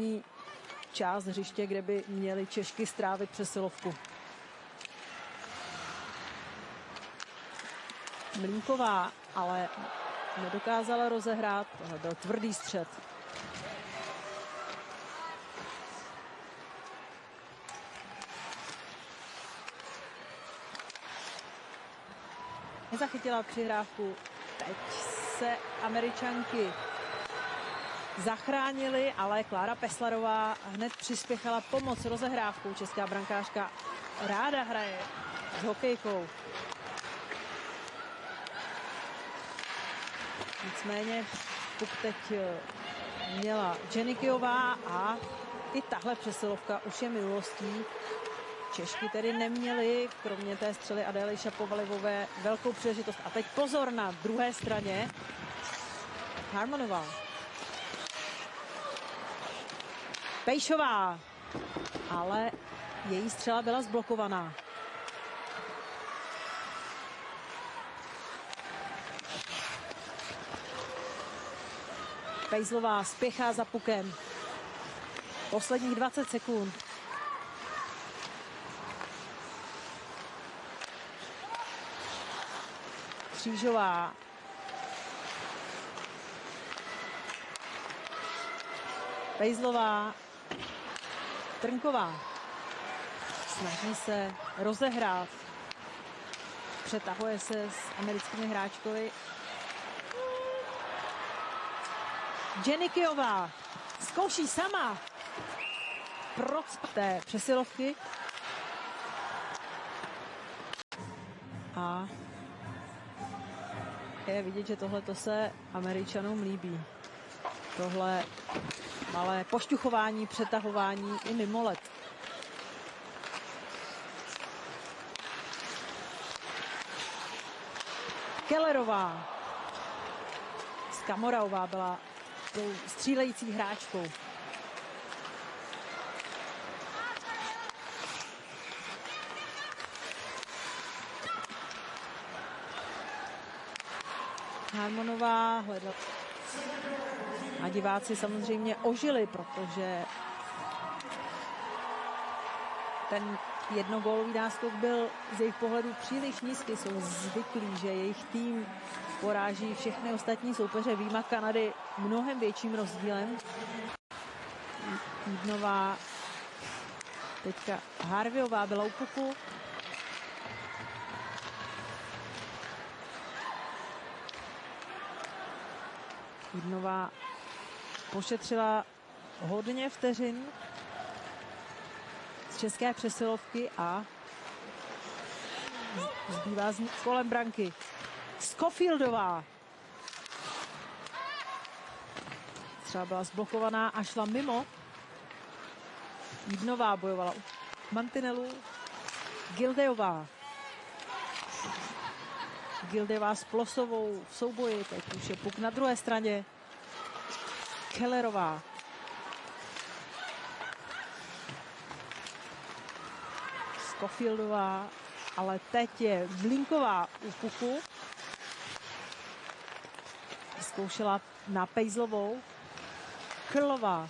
ideální část hřiště, kde by měli Češky strávit přesilovku. Mlínková ale nedokázala rozehrát, tohle byl tvrdý střed. Nezachytila přihrávku, teď se Američanky zachránili, ale Klára Peslarová hned přispěchala pomoc rozehrávkou. Česká brankářka ráda hraje s hokejkou. Nicméně puk teď měla Jenikyová a i tahle přesilovka už je minulostí. Češky tedy neměly, kromě té střely Adély Šapovalivové, velkou příležitost. A teď pozor na druhé straně. Harmonová. Pejšová. Ale její střela byla zblokovaná. Pejzlová spěchá za pukem. Posledních 20 sekund. Křížová. Pejzlová. Trnková. Snaží se rozehrát. Přetahuje se s americkými hráčkovi. Jenikyová zkouší sama té přesilovky. A je vidět, že tohle se Američanům líbí. Tohle malé pošťuchování, přetahování i mimo led. Kellerová. Skamoraová byla tou střílející hráčkou. Harmonová hledala. A diváci samozřejmě ožili, protože ten jednogólový náskok byl z jejich pohledu příliš nízký. Jsou zvyklí, že jejich tým poráží všechny ostatní soupeře vyjma Kanady mnohem větším rozdílem. Jídnová, teďka Harveyová byla u puku. Jídnová pošetřila hodně vteřin z české přesilovky a zbývá z ní kolem branky. Schofieldová. Třeba byla zblokovaná a šla mimo. Jídnová bojovala u mantinelu. Gildejová. Gildejová s Plosovou v souboji. Teď už je puk na druhé straně. Kellerová. Schofieldová. Ale teď je Mlínková u puku. Zkoušela na Pejzlovou. Krlová.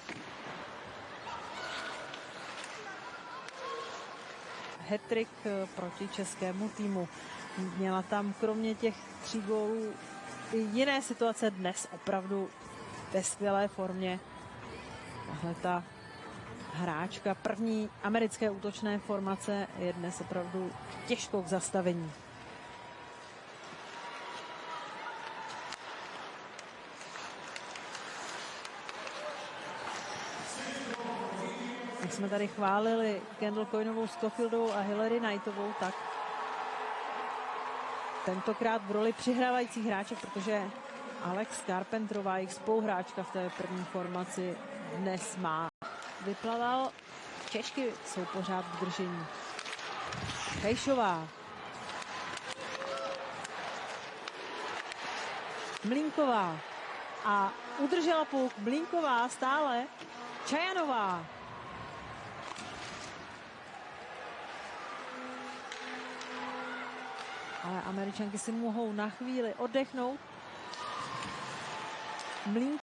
Hat-trick proti českému týmu. Měla tam kromě těch 3 gólů i jiné situace dnes opravdu ve skvělé formě. Tahle ta hráčka první americké útočné formace je dnes opravdu těžkou k zastavení. Jak jsme tady chválili Kendall Coynovou, Schofieldovou a Hillary Knightovou, tak tentokrát v roli přihrávajících hráček, protože Alex Carpenterová, jejich spoluhráčka v té první formaci, dnes má vyplaval. Češky jsou pořád v držení. Pejšová. Mlínková. A udržela puk. Mlínková stále. Čajanová. Ale Američanky si mohou na chvíli oddechnout.